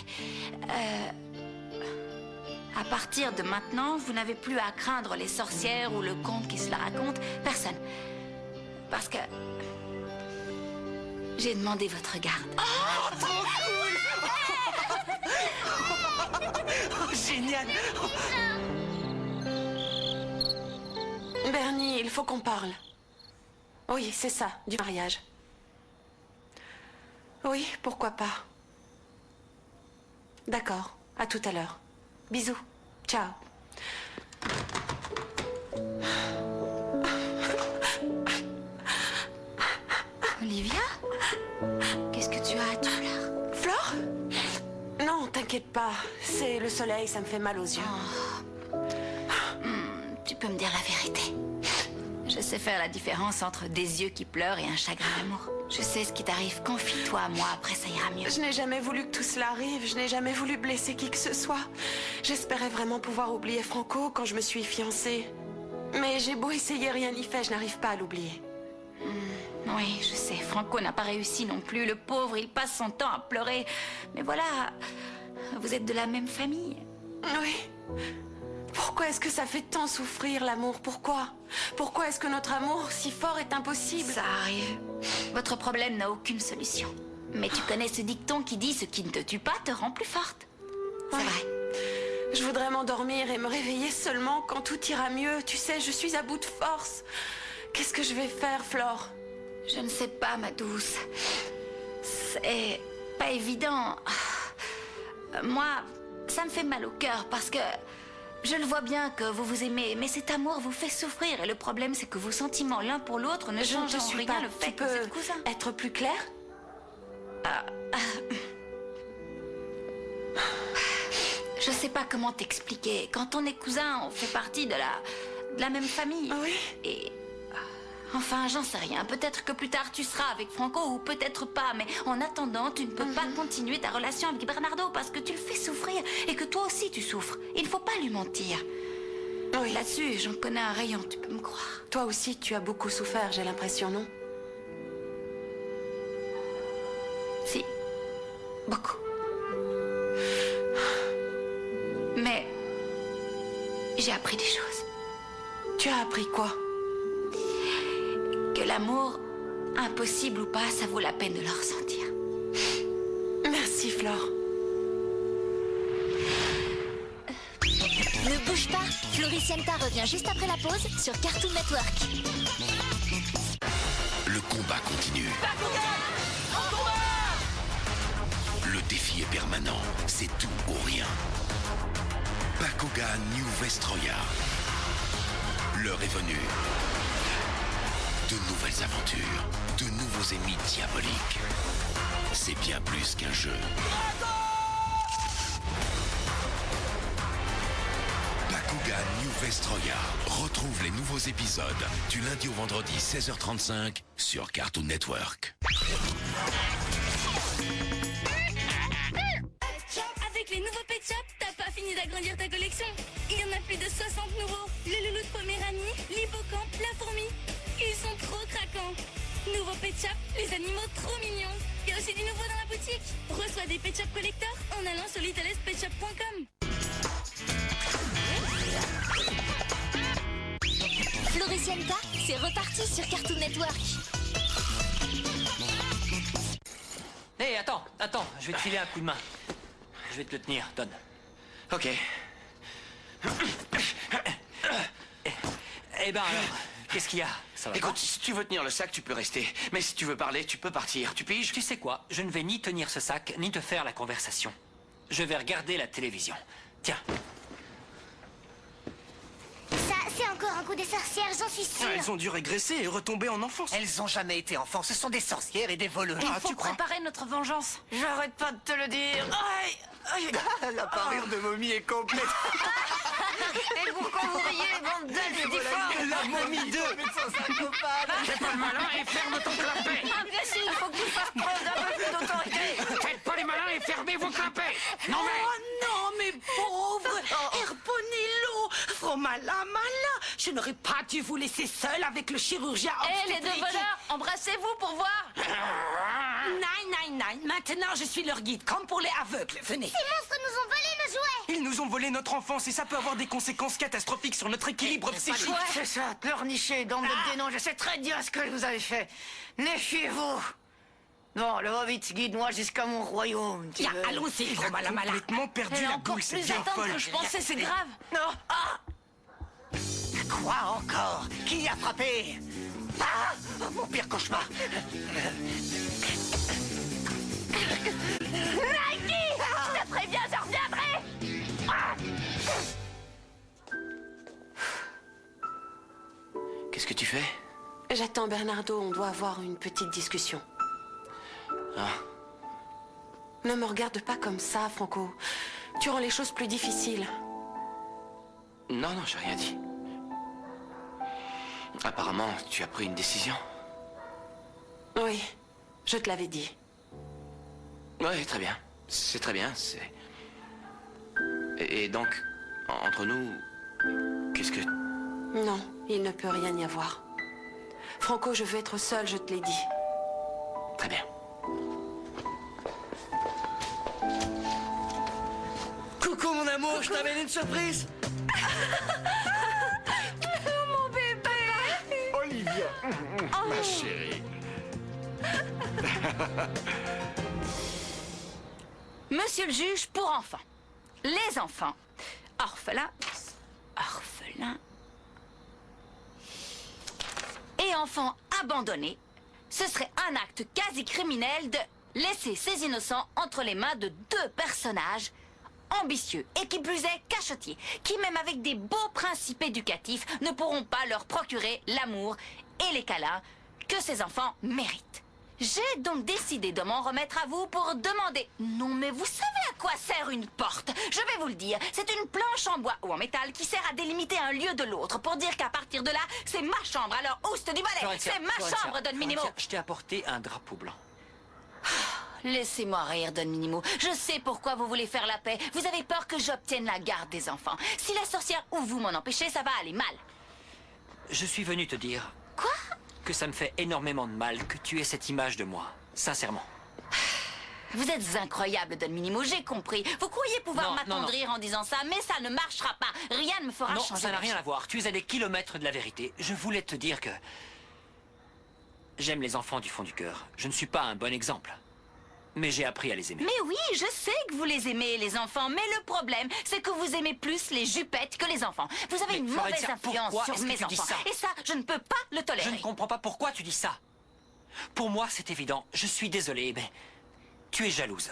À partir de maintenant, vous n'avez plus à craindre les sorcières ou le conte qui se la raconte. Personne. Parce que... j'ai demandé votre garde. Oh, trop cool! Oh, génial. Bernie, il faut qu'on parle. Oui, c'est ça, du mariage. Oui, pourquoi pas. D'accord, à tout à l'heure. Bisous. Ciao. Olivia? Qu'est-ce que tu as? Tu pleures? Flore? Non, t'inquiète pas. C'est le soleil, ça me fait mal aux yeux. Tu peux me dire la vérité. Je sais faire la différence entre des yeux qui pleurent et un chagrin d'amour. Je sais ce qui t'arrive. Confie-toi à moi, après ça ira mieux. Je n'ai jamais voulu que tout cela arrive. Je n'ai jamais voulu blesser qui que ce soit. J'espérais vraiment pouvoir oublier Franco quand je me suis fiancée. Mais j'ai beau essayer, rien n'y fait. Je n'arrive pas à l'oublier. Oui, je sais. Franco n'a pas réussi non plus. Le pauvre, il passe son temps à pleurer. Mais voilà, vous êtes de la même famille. Oui. Pourquoi est-ce que ça fait tant souffrir, l'amour? Pourquoi? Pourquoi est-ce que notre amour si fort est impossible? Ça arrive. Votre problème n'a aucune solution. Mais tu connais ce dicton qui dit « ce qui ne te tue pas te rend plus forte ». C'est vrai. Je voudrais m'endormir et me réveiller seulement quand tout ira mieux. Tu sais, je suis à bout de force. Qu'est-ce que je vais faire, Flore? Je ne sais pas, ma douce. C'est pas évident. Moi, ça me fait mal au cœur parce que je le vois bien que vous vous aimez, mais cet amour vous fait souffrir. Et le problème, c'est que vos sentiments l'un pour l'autre ne changent en rien le fait que vous êtes cousins. Être plus clair? Je sais pas comment t'expliquer. Quand on est cousins, on fait partie de la même famille. Oui. Et enfin, j'en sais rien. Peut-être que plus tard tu seras avec Franco ou peut-être pas. Mais en attendant, tu ne peux pas continuer ta relation avec Bernardo parce que tu le fais souffrir et que toi aussi tu souffres. Il ne faut pas lui mentir. Oui. Là-dessus, j'en connais un rayon, tu peux me croire. Toi aussi, tu as beaucoup souffert, j'ai l'impression, non? Si. Beaucoup. Mais j'ai appris des choses. Tu as appris quoi? Que l'amour, impossible ou pas, ça vaut la peine de le ressentir. Merci, Flore. Ne bouge pas, Floricienta revient juste après la pause sur Cartoon Network. Le combat continue. Le défi est permanent, c'est tout ou rien. Bakugan New Vestroya. L'heure est venue. De nouvelles aventures, de nouveaux ennemis diaboliques. C'est bien plus qu'un jeu. Bakugan New Vestroya. Retrouve les nouveaux épisodes du lundi au vendredi 16h35 sur Cartoon Network. Avec les nouveaux Pet Shop, t'as pas fini d'agrandir ta collection. Il y en a plus de 60 nouveaux. Le loulou de Poméranie, l'hippocampe, la fourmi. Ils sont trop craquants. Nouveau Pet Shop, les animaux trop mignons. Il y a aussi du nouveau dans la boutique. Reçois des Pet Shop Collector en allant sur littlespetshop.com. Floricienta, c'est reparti sur Cartoon Network. Hé, attends, je vais te filer un coup de main. Je vais te le tenir, donne. Ok. Eh ben alors, qu'est-ce qu'il y a? Ça va? Écoute, si tu veux tenir le sac, tu peux rester. Mais si tu veux parler, tu peux partir. Tu piges? Tu sais quoi? Je ne vais ni tenir ce sac, ni te faire la conversation. Je vais regarder la télévision. Tiens. Ça, c'est encore un coup des sorcières, j'en suis sûre. Elles ont dû régresser et retomber en enfance. Elles ont jamais été enfants, ce sont des sorcières et des voleurs. Il faut préparer notre vengeance. J'arrête pas de te le dire. Aïe, aïe. La parure de momie est complète. Et pourquoi vous riez, bande d'indifférents? La momie 2. Fais pas le malin et ferme ton clapet. Imbécile, il faut que tu fasses preuve d'un peu plus d'autorité. Faites pas les malins et fermez vos clapets. Non mais... Oh non, mes pauvres Herponello, Fromala Mala. Je n'aurais pas dû vous laisser seul avec le chirurgien Les deux voleurs, embrassez-vous pour voir. Nine. Maintenant, je suis leur guide, comme pour les aveugles. Venez. Ces monstres nous ont volé nos jouets. Ils nous ont volé notre enfance et ça peut avoir des conséquences catastrophiques sur notre équilibre psychique. Ouais, c'est ça, pleurnicher, bande de dénons. Je sais très bien ce que vous avez fait. Méfiez-vous. Non, le vite, guide-moi jusqu'à mon royaume. Tiens, allons-y, gros malin-malin. Complètement perdu Elle a la encore boule, c'est plus bien d'attente folle. que je pensais, c'est grave. Non. Ah! Quoi encore? Qui a frappé? Ah! Mon pire cauchemar. Nike! Je te préviens, je reviendrai! Ah! Qu'est-ce que tu fais? J'attends Bernardo, on doit avoir une petite discussion. Ah. Ne me regarde pas comme ça, Franco. Tu rends les choses plus difficiles. Non, non, j'ai rien dit. Apparemment, tu as pris une décision. Oui, je te l'avais dit. Oui, très bien. C'est très bien, c'est... Et donc, entre nous, qu'est-ce que... Non, il ne peut rien y avoir. Franco, je veux être seule, je te l'ai dit. Très bien. Coucou mon amour, je t'amène une surprise. Mon bébé. Olivia, ma chérie. Monsieur le juge pour enfants. Les enfants orphelins, et enfants abandonnés, ce serait un acte quasi criminel de laisser ces innocents entre les mains de deux personnages ambitieux et qui plus est cachotiers, qui même avec des beaux principes éducatifs ne pourront pas leur procurer l'amour et les câlins que ces enfants méritent. J'ai donc décidé de m'en remettre à vous pour demander... Non, mais vous savez à quoi sert une porte? Je vais vous le dire. C'est une planche en bois ou en métal qui sert à délimiter un lieu de l'autre pour dire qu'à partir de là, c'est ma chambre. Alors, ouste du balai. C'est ma chambre, Don Minimo. Je t'ai apporté un drapeau blanc. Laissez-moi rire, Don Minimo. Je sais pourquoi vous voulez faire la paix. Vous avez peur que j'obtienne la garde des enfants. Si la sorcière ou vous m'en empêchez, ça va aller mal. Je suis venu te dire... Quoi? Que ça me fait énormément de mal que tu aies cette image de moi. Sincèrement. Vous êtes incroyable, Don Minimo, j'ai compris. Vous croyez pouvoir m'attendrir en disant ça, mais ça ne marchera pas. Rien ne me fera changer. Non, ça n'a rien à voir. Tu es à des kilomètres de la vérité. Je voulais te dire que... J'aime les enfants du fond du cœur. Je ne suis pas un bon exemple. Mais j'ai appris à les aimer. Mais oui, je sais que vous les aimez, les enfants. Mais le problème, c'est que vous aimez plus les jupettes que les enfants. Vous avez une mauvaise influence sur mes enfants. Et ça, je ne peux pas le tolérer. Je ne comprends pas pourquoi tu dis ça. Pour moi, c'est évident. Je suis désolé, mais... Tu es jalouse.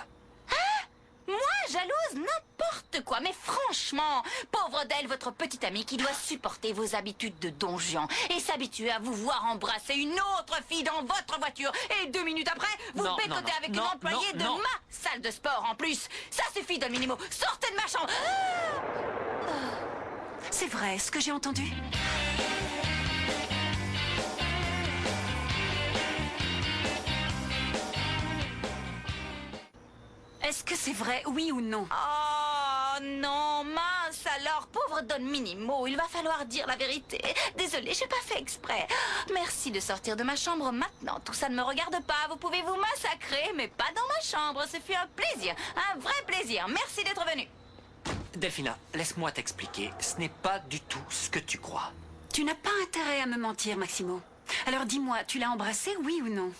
Hein? Moi, jalouse? N'importe quoi. Mais franchement, pauvre d'elle, votre petite amie qui doit supporter vos habitudes de Don Juan et s'habituer à vous voir embrasser une autre fille dans votre voiture. Et 2 minutes après, vous pécotez avec une employée de ma salle de sport en plus. Ça suffit, Don Minimo. Sortez de ma chambre. C'est vrai, ce que j'ai entendu. Est-ce que c'est vrai, oui ou non? Oh non, mince alors, pauvre Don Minimo, il va falloir dire la vérité. Désolée, j'ai pas fait exprès. Merci de sortir de ma chambre maintenant. Tout ça ne me regarde pas. Vous pouvez vous massacrer, mais pas dans ma chambre. Ce fut un plaisir, un vrai plaisir. Merci d'être venu. Delphina, laisse-moi t'expliquer. Ce n'est pas du tout ce que tu crois. Tu n'as pas intérêt à me mentir, Maximo. Alors dis-moi, tu l'as embrassé, oui ou non?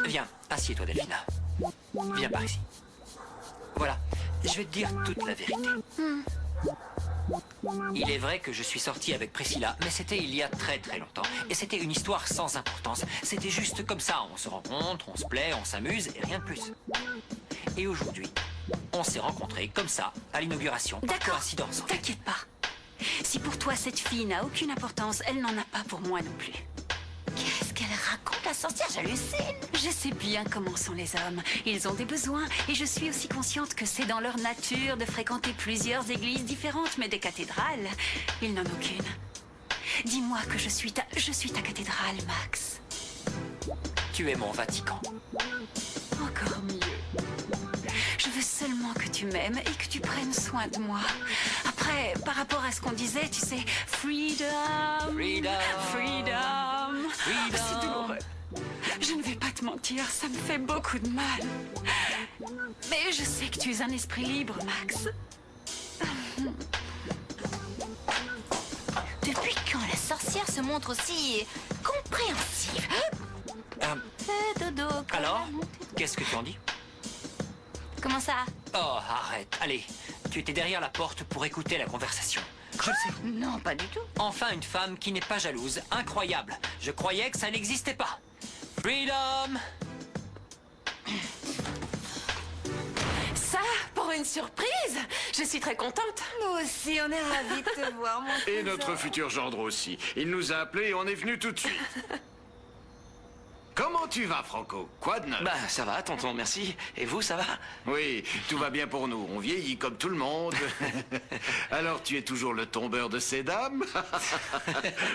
Viens, assieds-toi, Delphina. Viens par ici. Voilà, je vais te dire toute la vérité. Il est vrai que je suis sorti avec Priscilla, mais c'était il y a très très longtemps. Et c'était une histoire sans importance. C'était juste comme ça, on se rencontre, on se plaît, on s'amuse, et rien de plus. Et aujourd'hui, on s'est rencontrés comme ça, à l'inauguration. D'accord, coïncidence. T'inquiète pas. Si pour toi cette fille n'a aucune importance, elle n'en a pas pour moi non plus. Qu'est-ce qu'elle raconte, la sorcière? J'hallucine. Je sais bien comment sont les hommes. Ils ont des besoins et je suis aussi consciente que c'est dans leur nature de fréquenter plusieurs églises différentes, mais des cathédrales, ils n'en ont qu'une. Dis-moi que je suis ta cathédrale, Max. Tu es mon Vatican. Encore mieux. Je veux seulement que tu m'aimes et que tu prennes soin de moi. Après, par rapport à ce qu'on disait, tu sais, freedom, freedom, freedom. C'est douloureux. Je ne vais pas te mentir, ça me fait beaucoup de mal. Mais je sais que tu es un esprit libre, Max. Depuis quand la sorcière se montre aussi compréhensive? Dodo. Alors, qu'est-ce que tu en dis? Comment ça? Oh, arrête. Allez, tu étais derrière la porte pour écouter la conversation. Je le sais. Non, pas du tout. Enfin, une femme qui n'est pas jalouse. Incroyable. Je croyais que ça n'existait pas. Freedom! Ça, pour une surprise, je suis très contente. Nous aussi, on est ravis de te voir, mon Et notre futur gendre aussi. Il nous a appelés et on est venu tout de suite. Comment tu vas, Franco? Quoi de neuf? Bah, ça va, tonton, merci. Et vous, ça va? Oui, tout va bien pour nous. On vieillit comme tout le monde. Alors, tu es toujours le tombeur de ces dames?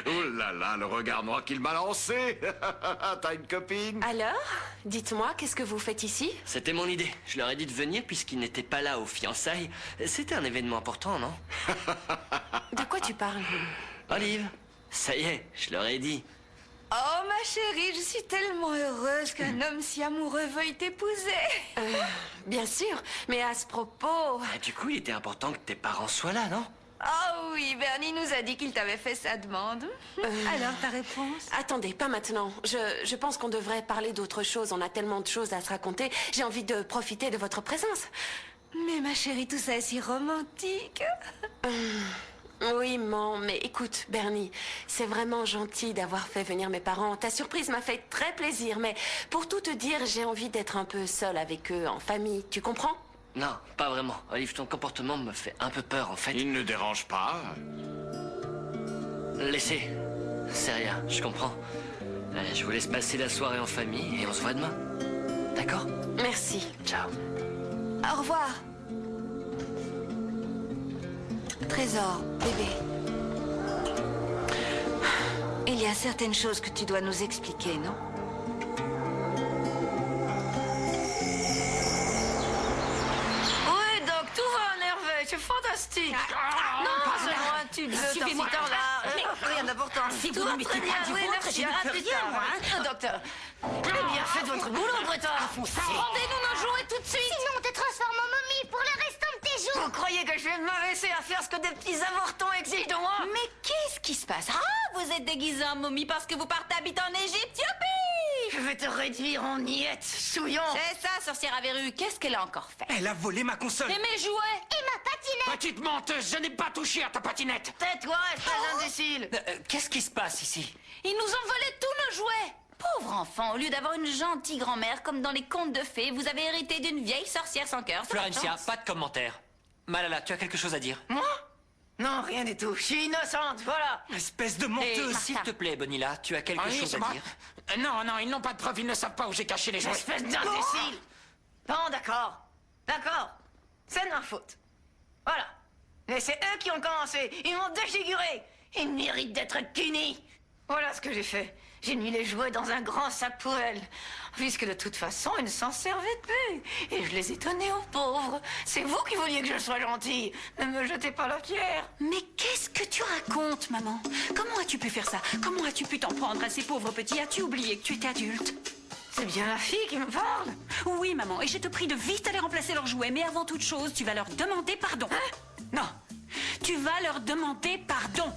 Oh là là, le regard noir qu'il m'a lancé. T'as une copine? Alors, dites-moi, qu'est-ce que vous faites ici? C'était mon idée. Je leur ai dit de venir puisqu'ils n'étaient pas là aux fiançailles. C'était un événement important, non? De quoi tu parles? Olive, ça y est, je leur ai dit. Oh, ma chérie, je suis tellement heureuse qu'un homme si amoureux veuille t'épouser. Bien sûr, mais à ce propos... Ah, du coup, il était important que tes parents soient là, non? Oh oui, Bernie nous a dit qu'il t'avait fait sa demande. Alors, ta réponse? Attendez, pas maintenant. Je pense qu'on devrait parler d'autre chose. On a tellement de choses à se raconter. J'ai envie de profiter de votre présence. Mais ma chérie, tout ça est si romantique. Oui, maman, mais écoute, Bernie, c'est vraiment gentil d'avoir fait venir mes parents. Ta surprise m'a fait très plaisir, mais pour tout te dire, j'ai envie d'être un peu seule avec eux, en famille. Tu comprends? Non, pas vraiment. Olive, ton comportement me fait un peu peur, en fait. Il ne dérange pas. Laissez. C'est rien, je comprends. Je vous laisse passer la soirée en famille et on se voit demain. D'accord? Merci. Ciao. Au revoir. Trésor, bébé. Il y a certaines choses que tu dois nous expliquer, non? Oui, donc tout va en merveille, c'est fantastique. Non, passez-moi un tube de Suivez-moi. là. Rien d'important. Si Tout vous va ne mettez très bien, pas du oui, vôtre, merci, je ne à fais plus rien, tard. moi, hein. Docteur, eh bien, faites votre boulot, Bretard. Rendez-nous nos jouets tout de suite. Sinon, on te transforme en momie pour le restant de tes jours. Vous croyez que je vais me laisser à faire ce que des petits avortons exigent de moi? Mais qu'est-ce qui se passe? Ah, vous êtes déguisé en momie parce que vous partez habiter en Égypte, youpi! Je vais te réduire en miettes, souillon. C'est ça, sorcière à verrue. Qu'est-ce qu'elle a encore fait? Elle a volé ma console. Et mes jouets? Et ma patinette. Petite menteuse, je n'ai pas touché à ta patinette. Tais-toi, espèce imbécile. Qu'est-ce qui se passe ici? Ils nous ont volé tous nos jouets! Pauvre enfant, au lieu d'avoir une gentille grand-mère comme dans les contes de fées, vous avez hérité d'une vieille sorcière sans cœur. Florencia, pas de commentaires. Malala, tu as quelque chose à dire? Moi? Non, rien du tout. Je suis innocente, voilà. Espèce de Et menteuse. s'il te plaît, Bonilla, tu as quelque Oui, chose c'est à moi. dire? Non, non, ils n'ont pas de preuves, ils ne savent pas où j'ai caché les jouets. Espèce d'imbécile. Bon, d'accord. D'accord. C'est de ma faute. Voilà. Mais c'est eux qui ont commencé. Ils m'ont défiguré. Ils méritent d'être punis. Voilà ce que j'ai fait. J'ai mis les jouets dans un grand sac poubelle. Puisque de toute façon, ils ne s'en servaient plus. Et je les ai donnés aux pauvres. C'est vous qui vouliez que je sois gentille. Ne me jetez pas la pierre. Mais qu'est-ce que tu racontes, maman? Comment as-tu pu faire ça? Comment as-tu pu t'en prendre à ces pauvres petits? As-tu oublié que tu étais adulte? C'est bien la fille qui me parle. Oui, maman, et je te prie de vite aller remplacer leurs jouets. Mais avant toute chose, tu vas leur demander pardon. Non, tu vas leur demander pardon.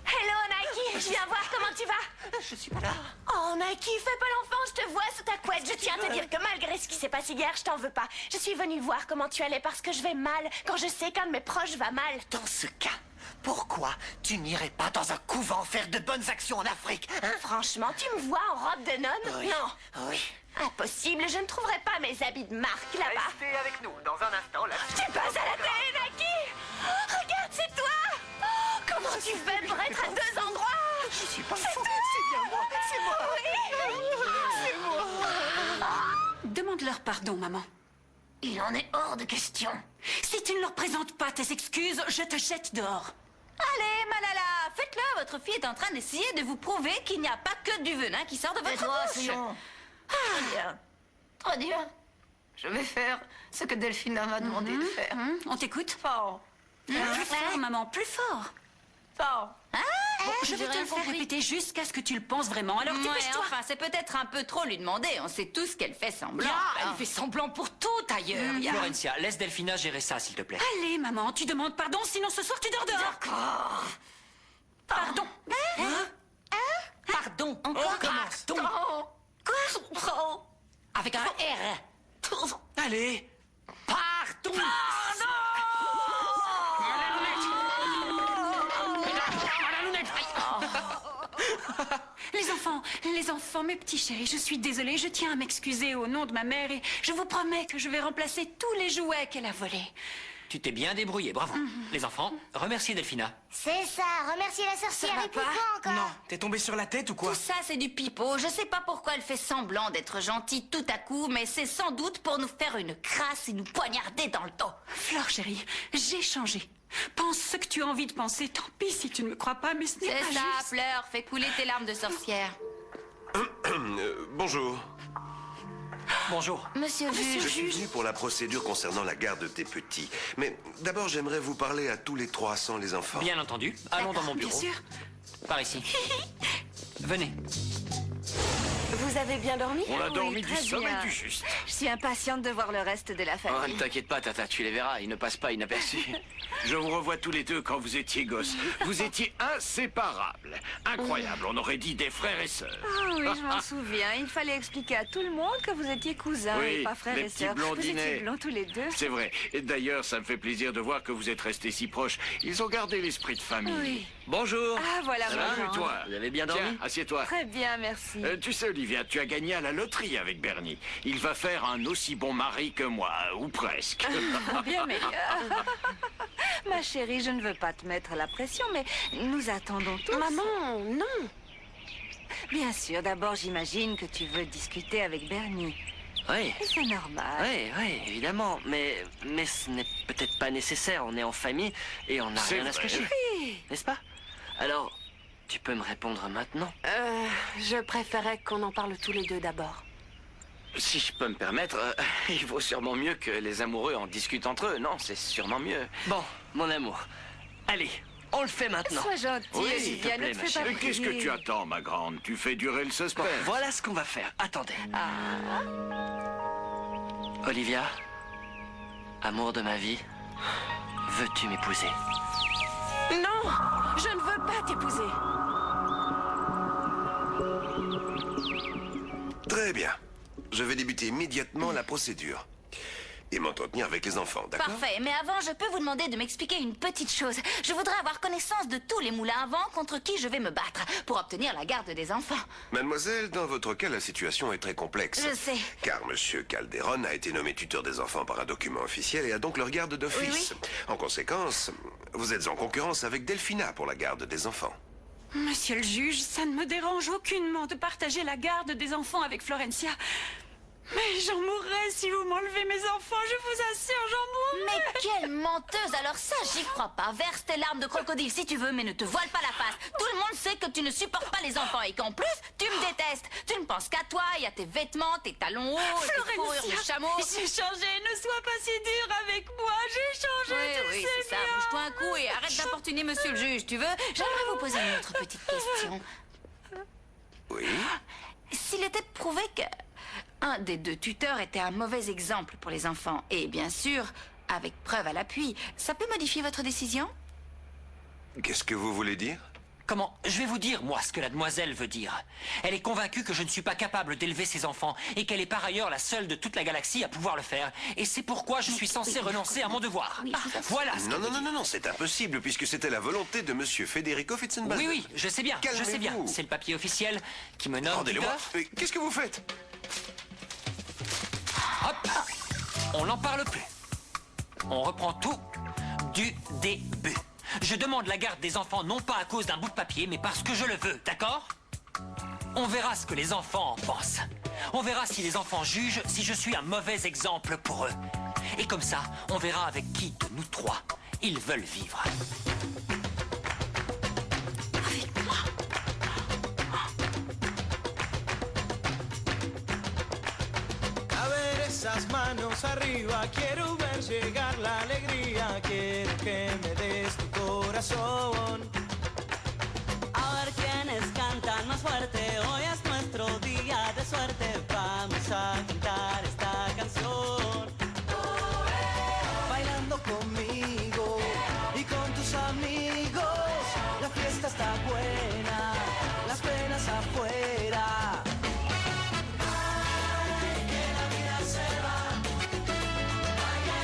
Hello, Nike, je viens voir comment tu vas. Je suis pas là. Oh, Nike, fais pas l'enfant, je te vois sous ta couette. Je tiens à te dire que malgré ce qui s'est passé hier, je t'en veux pas. Je suis venue voir comment tu allais parce que je vais mal quand je sais qu'un de mes proches va mal. Dans ce cas, pourquoi tu n'irais pas dans un couvent faire de bonnes actions en Afrique, hein? Franchement, tu me vois en robe de nonne? Oui. Non. Oui. Impossible, je ne trouverai pas mes habits de marque là-bas. Restez avec nous, dans un instant, là. Tu passes à la télé, Nike. Oh, regarde, c'est toi. Oh, comment tu fais pour être à deux endroits? Je suis pas fou, c'est bien moi, c'est moi. Oui. C'est moi. Demande-leur pardon, maman. Il en est hors de question. Si tu ne leur présentes pas tes excuses, je te jette dehors. Allez, Malala, faites-le. Votre fille est en train d'essayer de vous prouver qu'il n'y a pas que du venin qui sort de votre Tais-toi, bouche. Sion. Très bien. Très bien. Je vais faire ce que Delphina m'a demandé de faire. On t'écoute? Fort. Plus fort, maman, plus fort. Fort. Bon, je vais j'ai te rien le faire compris. répéter jusqu'à ce que tu le penses vraiment. Alors Ouais, dépêche-toi. enfin, c'est peut-être un peu trop lui demander. On sait tous qu'elle fait semblant. Bien, hein. elle fait semblant pour tout ailleurs. Yann. Florencia, laisse Delphina gérer ça, s'il te plaît. Allez, maman, tu demandes pardon, sinon ce soir tu dors dehors. D'accord. Pardon. Pardon. Encore. Commence. avec un R. Allez. Partons. Les enfants, mes petits chéris, je suis désolée, je tiens à m'excuser au nom de ma mère et je vous promets que je vais remplacer tous les jouets qu'elle a volés. Tu t'es bien débrouillé, bravo. Les enfants, remerciez Delphina. C'est ça, remercier la sorcière va et pourquoi pas encore? Non, t'es tombé sur la tête ou quoi? Tout ça, c'est du pipeau. Je sais pas pourquoi elle fait semblant d'être gentille tout à coup, mais c'est sans doute pour nous faire une crasse et nous poignarder dans le dos. Flore, chérie, j'ai changé. Pense ce que tu as envie de penser. Tant pis si tu ne me crois pas, mais ce n'est pas C'est ça, juste. pleure, fais couler tes larmes de sorcière. Bonjour. Bonjour. Monsieur le juge. Je suis venu pour la procédure concernant la garde des petits. Mais d'abord, j'aimerais vous parler à tous les 300 les enfants. Bien entendu. Allons dans mon bureau. Bien sûr. Par ici. Venez. Vous avez bien dormi? On a dormi Oui, du très sommeil bien. du juste. Je suis impatiente de voir le reste de la Oh, famille. ne t'inquiète pas, Tata, tu les verras, ils ne passent pas inaperçus. Je vous revois tous les deux quand vous étiez gosses. Vous étiez inséparables. Incroyable, on aurait dit des frères et sœurs. Ah oui, je m'en souviens. Il fallait expliquer à tout le monde que vous étiez cousins Oui, et pas frères les et petits sœurs. Vous blondinets. étiez blonds tous les deux. C'est vrai. Et d'ailleurs, ça me fait plaisir de voir que vous êtes restés si proches. Ils ont gardé l'esprit de famille. Oui. Bonjour. Ah, voilà, Salut, maman. toi. Vous avez bien dormi? Tiens, assieds-toi. Très bien, merci. Tu sais, Olivia, tu as gagné à la loterie avec Bernie. Il va faire un aussi bon mari que moi, ou presque. Bien meilleur. Ma chérie, je ne veux pas te mettre la pression, mais nous attendons tous. Maman, non. Bien sûr, d'abord, j'imagine que tu veux discuter avec Bernie. Oui. Et c'est normal. Oui, évidemment. Mais ce n'est peut-être pas nécessaire. On est en famille et on n'a C'est rien à se vrai. cacher. Oui. N'est-ce pas? Alors, tu peux me répondre maintenant? Je préférais qu'on en parle tous les deux d'abord. Si je peux me permettre, il vaut sûrement mieux que les amoureux en discutent entre eux. Non, c'est sûrement mieux. Bon, mon amour. Allez, on le fait maintenant. Sois gentil, Oui, Olivia, s'il te plaît, ne te ma fais pas chérie. Mais qu'est-ce que prier. tu attends, ma grande? Tu fais durer le suspense. Bon, voilà ce qu'on va faire. Attendez. Olivia, amour de ma vie, veux-tu m'épouser? Non, je ne veux pas t'épouser. Très bien. Je vais débuter immédiatement la procédure. Et m'entretenir avec les enfants, d'accord? Parfait, mais avant, je peux vous demander de m'expliquer une petite chose. Je voudrais avoir connaissance de tous les moulins à vent contre qui je vais me battre pour obtenir la garde des enfants. Mademoiselle, dans votre cas, la situation est très complexe. Je sais. Car Monsieur Calderon a été nommé tuteur des enfants par un document officiel et a donc leur garde d'office. Oui, En conséquence, vous êtes en concurrence avec Delphina pour la garde des enfants. Monsieur le juge, ça ne me dérange aucunement de partager la garde des enfants avec Florencia. Mais j'en mourrais si vous m'enlevez mes enfants, je vous assure, j'en mourrais. Mais quelle menteuse! Alors ça, j'y crois pas. Verse tes larmes de crocodile si tu veux, mais ne te voile pas la face. Tout le monde sait que tu ne supportes pas les enfants et qu'en plus, tu me détestes. Tu ne penses qu'à toi et à tes vêtements, tes talons hauts, tes fourrures de chameau. J'ai changé, ne sois pas si dur avec moi, j'ai changé, Oui, c'est ça. Bouge-toi un coup et arrête d'importuner monsieur le juge, tu veux? J'aimerais vous poser une autre petite question. Oui? S'il était prouvé que un des deux tuteurs était un mauvais exemple pour les enfants, et bien sûr, avec preuve à l'appui, ça peut modifier votre décision? Qu'est-ce que vous voulez dire? Comment? Je vais vous dire, moi, ce que la demoiselle veut dire. Elle est convaincue que je ne suis pas capable d'élever ses enfants et qu'elle est par ailleurs la seule de toute la galaxie à pouvoir le faire. Et c'est pourquoi je suis censé renoncer à mon devoir. Voilà ce qu'elle veut dire. Non, c'est impossible puisque c'était la volonté de Monsieur Federico Fitzenbalden. Oui, je sais bien, je sais bien. C'est le papier officiel qui me nomme Rendez-le-moi. tuteur. Mais qu'est-ce que vous faites? Hop, on n'en parle plus. On reprend tout du début. Je demande la garde des enfants non pas à cause d'un bout de papier, mais parce que je le veux, d'accord? On verra ce que les enfants en pensent. On verra si les enfants jugent si je suis un mauvais exemple pour eux. Et comme ça, on verra avec qui de nous trois ils veulent vivre. Avec moi? A ver esas manos arriba, quiero ver llegar la alegría, quiero que